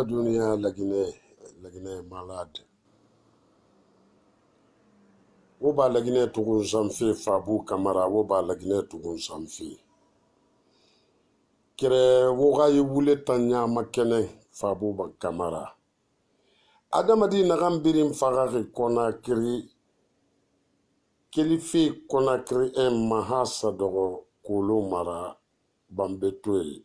Dunia, la Guinée est malade. Woba la Guinée Tougoun Zamfi, Fabou Kamara, Woba la Guinée Tougoun Zamfi. Kere woga yewule tanya makene Fabou Kamara. Adamadi nagambirim fagari Konakri. Kelifi Konakri en mahasa dogo kolo mara bambetoe.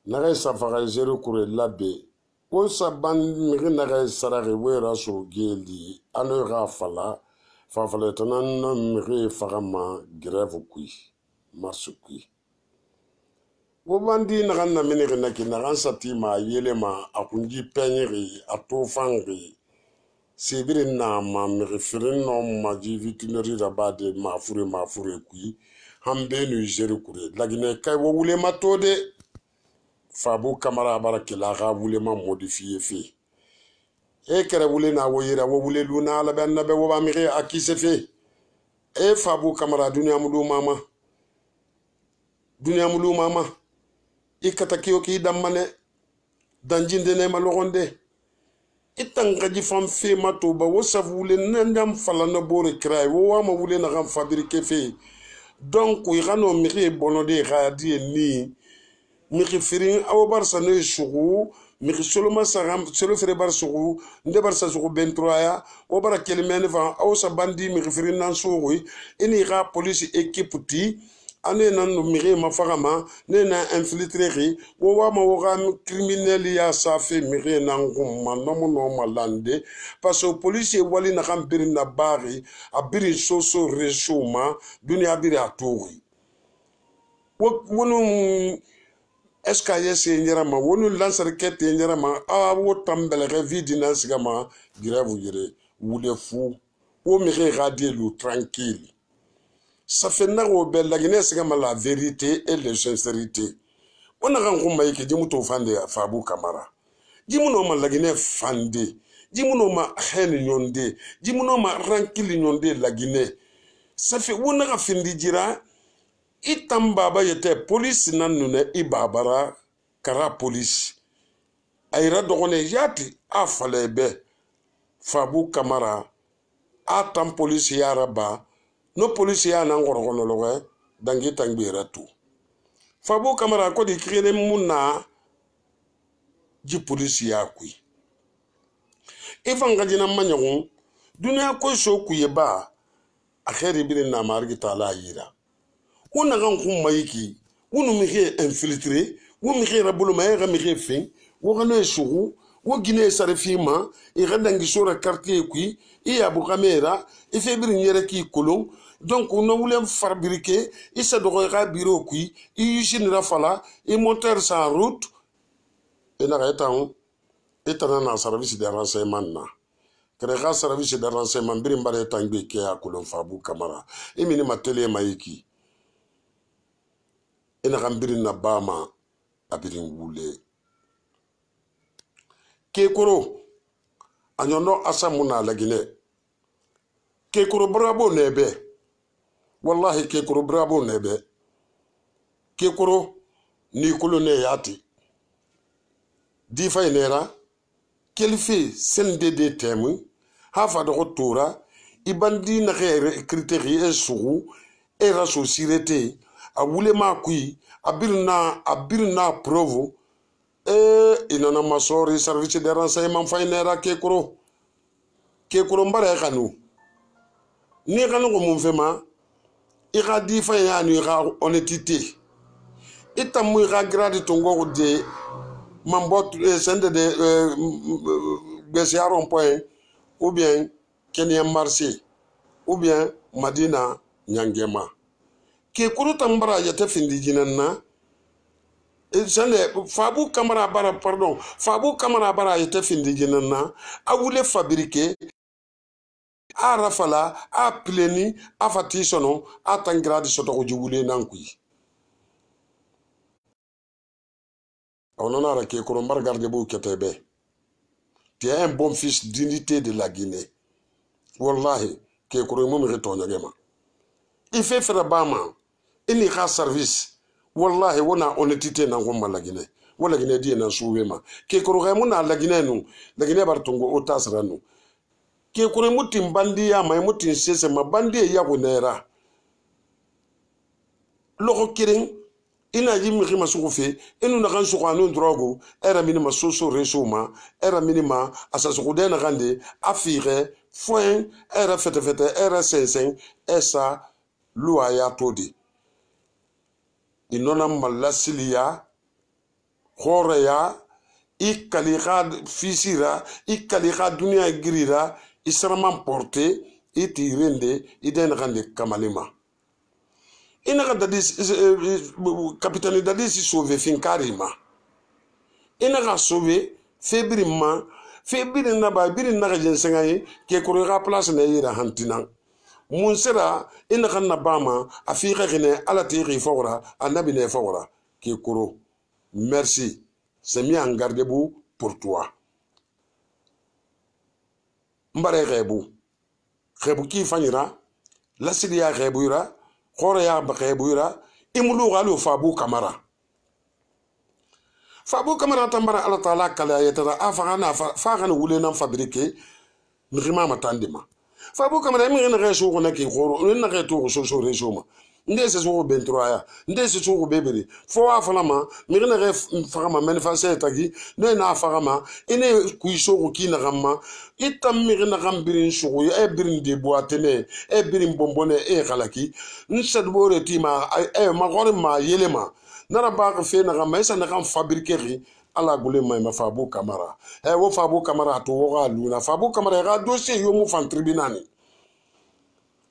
Naga safaga zero kure labe. Osa ban miri naga sarari wera so geli. Ano ga fala. Fafale tanan miri fagama greve kui. Marsu kui. Wobandi naga na miniri naki naga sati ma yele ma akunji penyiri atofangri. Sibiri na ma miri firin no ma jivitineri rabade ma fure kui. Hambe nu zero kure. Lagine kai wo wule matode. Fabou Kamara barakela ga wule ma modifié fe e kere wule na wo yira wo wule luna la ben na be wo ba mi akise fe e Fabou Kamara dunia mulu mama ikata kiyo ki damane danjinde ne ma logonde itanga ji fam fe matoba wo savule nandam fala na bore kray wo wa ma wule na gam fabriquer fe donc i gano mi bonode ga di ni miki firin awo barsa ne sugu miki soloma sagam solo fere bar sugu nde barsa sugu 23 ya o bara kelimene fa awo sa bandi miki firin nan sugu ini ga police équipe ti ane nan no miki mafagama ne na infiltrer wo wa ma wo ga criminel ya sa fe miki nan gumma no malande parce que police wali na kam birin na bari a birin soso resuma dunia biri aturi wono est-ce que yese nyarama wonu lansar kete nyarama wo tambelere vidina sigama grève yere wule fou wo mi radielu tranquille ça fait na go bella gine sigama la vérité et la sincérité ona kan ko mai ke jimu to fande Fabou Kamara jimu no ma lagine fande jimu no ma hen nyonde jimu no ma tranquille nyonde lagine ça fait wona ka findi jira itam baba yete police nanune ibabara kara police ayra dogone yati afalebe Fabou Kamara atam police yaraba no police ya nan gorgono loge dangi tangbira tu Fabou Kamara ko di krene munna ji police ya kui ifanga jina manyagun dunia ko so kuyeba akheri bin na margi taala yira wona kan kum mayiki wonu mi infiltré wo mi rabulu may ga mi fin wo gane sugu wo gine sarfima e gadangi sura quartier kui e abu camera e febir nyere ki kolon donc no wulem fabriquer e sa do ga bureau kui e usine rafala e monteur sans route e na etan etana na service de renseignement na krega service de renseignement birim bare tangbe ke a kolon Fabou Kamara e mini matele mayiki ina gambirin na bama abirin wule kekoro anyono asamuna lagine kekoro bravo nebe wallahi kekoro bravo nebe kekoro ni kolone yati di faynera kelfi sendede temu hafa do tora ibandi na critère sugu et raso sirete a wule ma kui abirna preuve inana masori service de renseignement faynera kekoro mbare kanu ni kanu ko mun fema ira di fayanu ira honnêteté itamu ira grade tongo de mambot sende de besiaron point ou bien Kenya Marseille ou bien Madina Nyangema kekoro tambara yata findi jinanna Fabou Kamara bara yata findi jinanna a wule fabriquer a rafala a pleni a fatisono a tangradi soto ko jugule nankui on a kekoro mbar garde bu ketebe tu es un bon fils d'unité de la Guinée wallahi kekoro mo mi retonya gema il fait faire bama ini ka service wallahi wona honnêteté na ngomma lagine wala gine die na suwema ke koro ga mun na lagine nu lagine bar tungo o tasra nu ke koro mutin bandi ya mai mutin sese ma bandi ya ko nera logo kirin ina yimi khima suko fe inu na kan suko anu drogo era minima soso resoma era minima asaso ko dena gande afire foin era fete era sensen esa lua ya todi inona malasiliya khoreya ikaliga fisira ikaliga dunia girira israman porte itirende idena gande kamalima ina ka dadis kapitani dadis sauver finkarima ina ka sauver febri na ba biri na ka jensenga yi ke koro ga place na yira hantinan mun sera ina kan na bama afika gine ala tiri fawra annabi ne fawra ke koro merci c'est mis en garde-vous pour toi mbare rebu ki fanyira lasiliya rebuira khore ya bakhebuira imulu galu fabu kamara tambara ala taala kala yatara afagana fagana wulena fabriquer ngima matandima fabu kamara mi ngena reso ko naki khoro na reto so resoma ndese so bentroya ya ndese so bebere fo afalama mi ngena re fagama manifeste tagi no na fagama ine kuiso ko kina gamma itam mi ngena gambirin so e birin de boatene e birin bombone e khalaki nsad bore tima e ma gore ma yelema nara ba fe na gamma isa na gam fabriquer ala gule ma fabu kamara e wo fabu kamara to wo ga luna fabu kamara ga dossier yo mu fan tribunal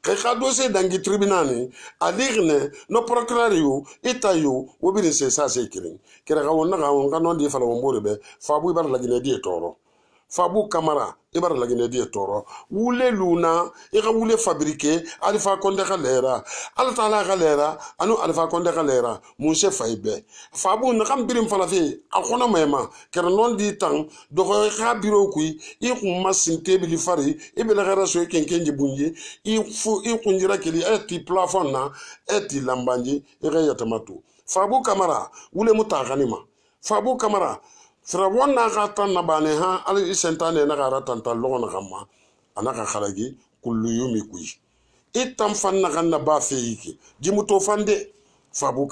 ka dossier dangi tribunal aligne no procureur yo itayo wo bi se sa se kirin kira ga wonna ga non di fala wo mbore be fabu ibar la gine di toro fabu kamara ibar la gine di toro wule luna e ga wule fabriquer alfa konde galera ala taala galera anu alfa konde galera munse faibe fabu na kam birim fala fe akona mema kera non di tang do ga biro kui i kuma sinte bi fari e be la gara so kenkenje bunye i kunjira keli eti plafond na eti lambanji e ga yatamatu fabu kamara wule mutaganima fabu kamara sira wonna ka tan na bane ha ali sentane na gara tan tan logo na gamma anaka kharagi kullu yumi kuyi itam fan na ganna ba feiki jimuto fande fabu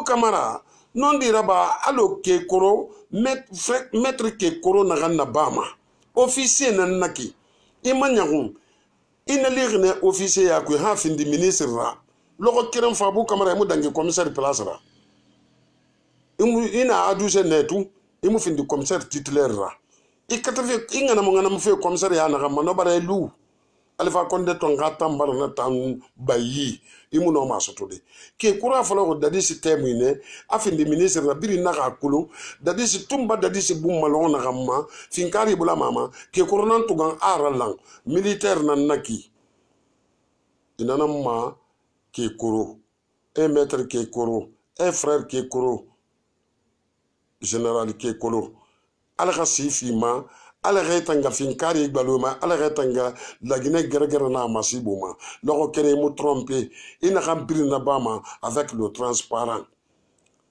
kamara non dira ba alo ke koro maître ke koro na ganna bama officier na naki imanyagun ina ligne officier ya ku ha findi ministre ra logo kiran fabu kamara mu dangi commissaire place ra ina aduse netu imu findi commissaire titulaire ra ikatafe ingana mo fe commissaire ya na gamma no bare lu alfa konde ton gata mbar na tan bayi imu no masotode ke kura fala ko dadi système ine afindi ministre ra biri na ka kulu dadi si tumba dadi si bum malon na gamma finkari bula mama ke koronan tugan aralang militaire na naki inana ma ke koro e maître ke koro e frère ke koro général ke kolo ala ka sifima ala retanga finkari baluma ala retanga lagine gerger na masibuma logo kere mu tromper ina kan na bama avec le transparent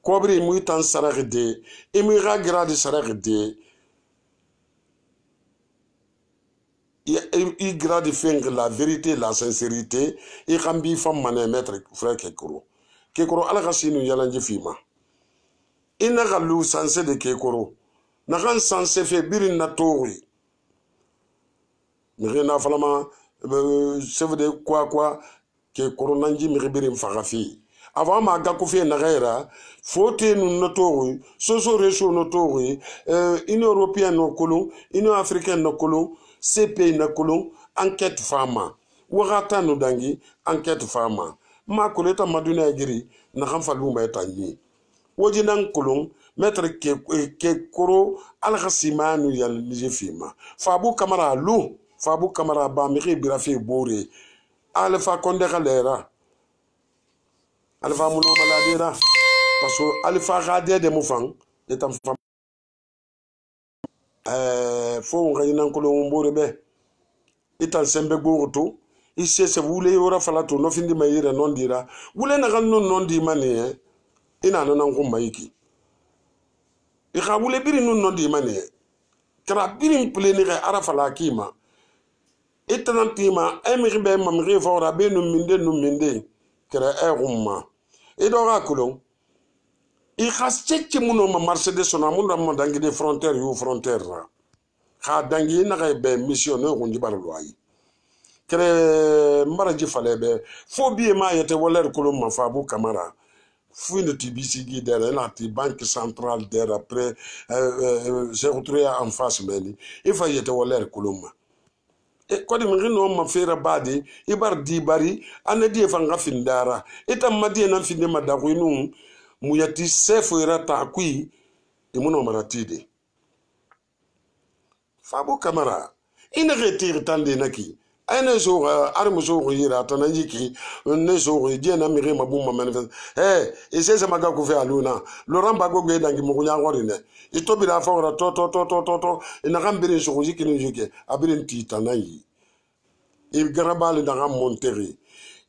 kobri mu tan saragde imi ga grade saragde i grade feng la vérité la sincérité i kan bi fam mané maître frère ke koro ala ka sinu yalanje fima ina galu sanse de kekoro na kan sanse fe birin na tori mi na falama chef de quoi kekoro nanji mi birin fagafi avant ma ga ko fe na gaira fote nu na tori soso reso no tori union européenne no kolon union africaine no kolon CP na kolon enquête fama wagata no dangi enquête fama ma koleta maduna giri na kan falu ma tanyi wojinan kulung maître ke koro alkhasimanu yal nijefima fabu kamara ba mi birafi bore alfa konde galera alfa muno maladira parce que alfa gade de mufang etam fam fo ngayinan kulung bore be ital sembe goto ise se wule yora fala to no findi mayira non dira wule na kan non di mane ina nan ko mayiki I ka wule biri non di mane kara biri pleni ga ara fala kima itanantima emiri be mamri fora be no minde kara rumma e do ga kulon I khas cheche muno ma Mercedes na muno ma dangi de frontière yu frontière ra kha dangi na ga be missionnaire ko njibar loyi kere mbaraji falebe fo biye ma yete woler kulum ma Fabou Camara fouine TBC gi dere la ti banque centrale dere après j'ai retrouvé en face meni il fa yete woler kulum ma e kodi mi no ma fera badi ibar di bari anadi fa nga findara itam madi na finde ma da ko inu mu yati sefo ira ta kui imuno maratide Fabou Camara ina retire tande naki ene so armo so yira tananjiki ne so je na mire mabuma manifest ese maga ko fe aluna Laurent Gbagbo ge dangi mo nya ngorine itobira fa ora to ina gambire so jiki ni jike abirin ti tanayi il garabali da monteri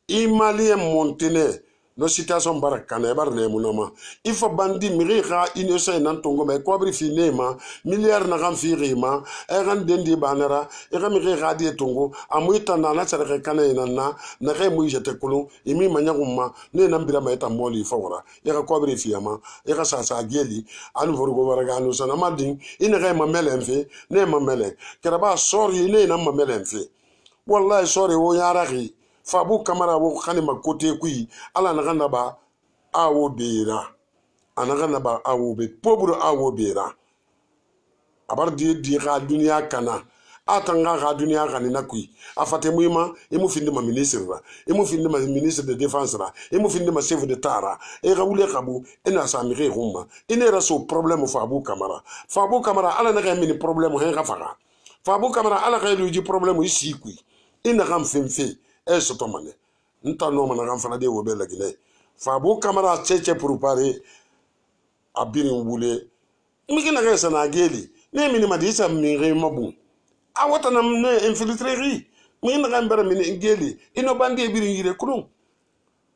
imalien montene no situation barakane bar le munoma il faut bandi miriga innocent nan tongo me kobri finema milliard na gam firima e gan dendi banara e gam miriga di tongo amuita na na tsare kana inana na re mu jete kulu imi manyaguma ne na mbira ma eta moli fawra e ga kobri fiama e ga sa geli anu vorgo baraga anu sana madin ina ga ma melenfe ne ma mele keraba sori ne na ma melenfe wallahi sori wo yaraki Fabou Camara wo khani ma côté kui ala na ganda ba awo bera anaganda ba awo be pauvre awo bera abar di ga dunia kana atanga ga dunia kana na kui afate muima emu finde ma ministre ra emu finde ma ministre de défense ra emu finde ma chef de tara e ga wule kabu ina sa mi re rumma ina ra so problème Fabou Camara ala na ga mini problème hen ga faga Fabou Camara ala ga luji problème ici kui ina gam femfe e soto mane nta no mana gam fana de wo be la gine Fabou Camara cheche préparer abirin wule mi na ga sana geli ne mini madisa mi re mabu awata na ne infiltrer mi na ga mbara mini geli ino bandi birin yire kunu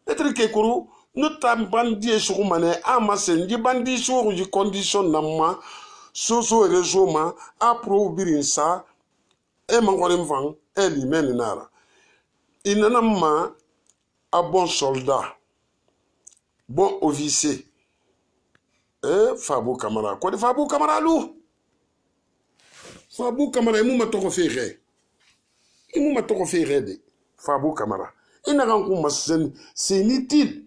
etre ke kuru no tam bandi su mane amasen ji bandi su ji condition na ma so rezoma apro birin sa e mangorim van e li men nara inana ma a bon soldat bon officier Fabou Camara ko de Fabou Camara lu Fabou Camara imu ma toko fere de Fabou Camara ina kan ku masen senitil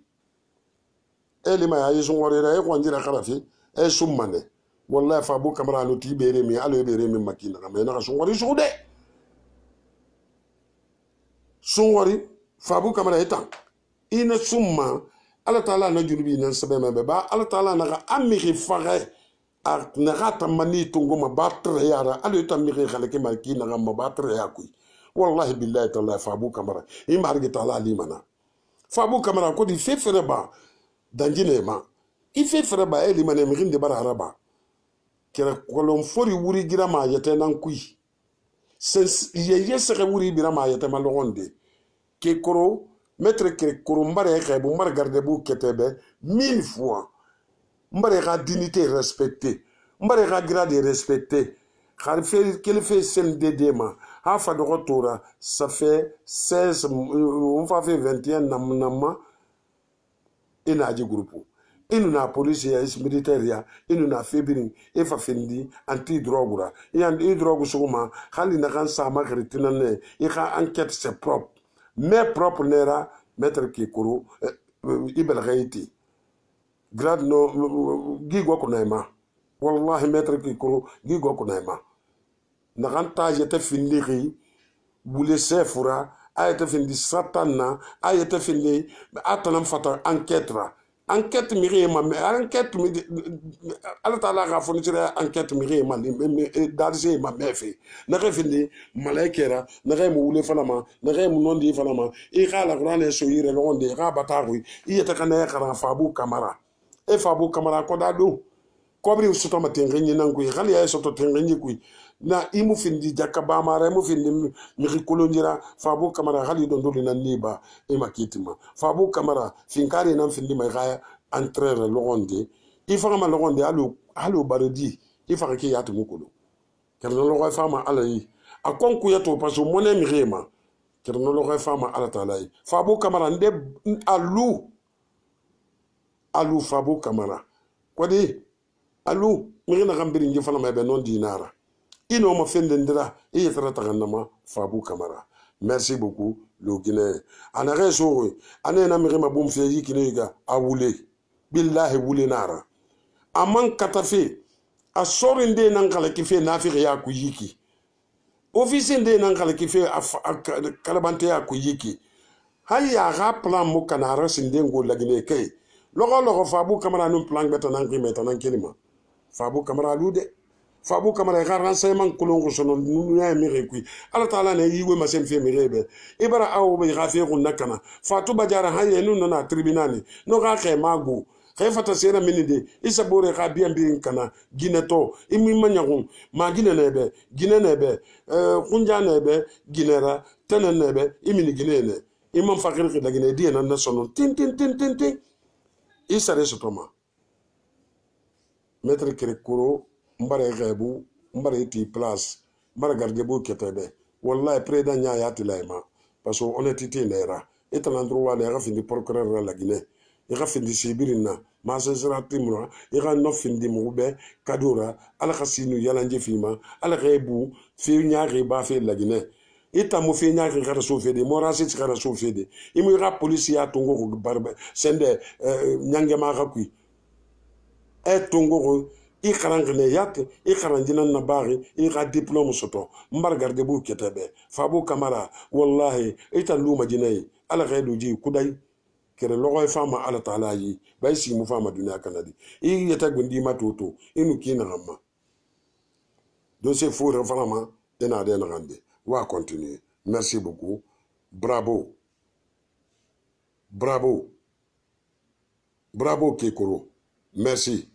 ele ma ya son wore ra e ko ndira kharafi e summane wallahi Fabou Camara lu ti bere mi alo bere mi makina me na son wore so de son wore Fabou Camara etan ina summa ala taala na junubi nan sabe me ba ala taala na ga amiri fare a na gata mani tungo ma batre yara ala tamiri khale ke malki na ga ma batre yakui wallahi billahi taala Fabou Camara imargi taala limana Fabou Camara ko di fefere ba danjine ma I fefere ba elimane mi ginde bara araba kera kolon fori wuri gira ma yete nan kui sens ye sere wuri bira ma yete ma logonde ke koro maître ke koro mbare ke bu mbar garde bu ketebe 1000 fois mbare ga dignité respectée mbare ga grade respecté khar fe quel fait CNDD ma ha fa de retour ça fait 16 on va faire 21 namma ina ji groupe inu na police ya militaire ya inu na febirin e fa fendi anti drogue yan i drogue suma khali na kan sa ma kritina ne i kha enquête c'est propre mais propre nera maître Kikuru ibel gaiti grade no gigo ko naima wallahi maître Kikuru gigo ko naima na kan ta jete findiri bule sefura ayete findi satana ayete findi atanam fata enquête ra enquête miri ma enquête mi ala taala ga fonitira enquête miri ma darje ma mefe na ga findi malaikera na ga mu wule fanama na ga mu nondi fanama I khala qur'an so yire londe ga bataru I yeta kana khara Fabou Camara e Fabou Camara ko da do kobri soto matengenyi nan ku khali ay soto tengenyi ku na imu findi jakaba mara imu findi mi kolonjira Fabo Kamara hali don doli na niba ima kitima Fabo Kamara finkari na findi ma ga entraire logonde ifa ma logonde alu barodi ifa ke yatu mukulu kerno logo fama alai akonku yato paso mone mi rema kerno logo fama ala talai Fabo Kamara nde alu Fabo Kamara kwadi alu mi na gambiri ngi fana ma be non dinara ino ma fendendira e yetara taganama Fabo Kamara. Merci beaucoup le Guinée ana reso ana na mi ma bum fe yikine ga awule billahi wule nara aman katafe a sorinde nan kala kife nafi ya ku yiki office de nan kala kife kalabante ya ku yiki haya ga plan mo kanara sinde ngo lagine kay logo Fabo Kamara no plan beta nan ki meta nan kelima Fabo Kamara lude Fabo Kamara ga renseignement kolongo sono nuya mi kui ala taala ne yiwe masem fe mi rebe ibara awu be ga fe ko nakana Fatou Badiara haye nu na tribunal no ga ke magu kay fata sera minide isa bore ga bien bien kana gineto imi manyagun ma ginenebe kunja nebe ginera tenenebe imi ginene imam fakir ki dagine die na sono tin isa resotoma maître Kerekoro mbare rebu mbare ti place mbare gardebu ketebe wallahi président nya ya tilaima parce que honnêteté nera et un endroit les rafini procureur la Guinée il rafini sibirina ma sera timura il ra no findi mube kadura ala khasinu yalanje fima ala rebu fi nyaari ba fe la Guinée ita mo fe nyaari khara so fede mo rasi khara so fede imu ra police ya tongo ko barbe sende nyange ma rakui et tongo i kharangene yak i kharandina na bari i ga diplôme soto mbar garde bu ketebe Fabo Kamara wallahi ita luma jinay ala ghaidu ji kudai kere logo fama ala taala yi bay si mu fama dunya kanadi i yeta gundi matoto inu kina ngamma dossier fou vraiment ena de ngande wa continuer merci beaucoup bravo Kekoro merci.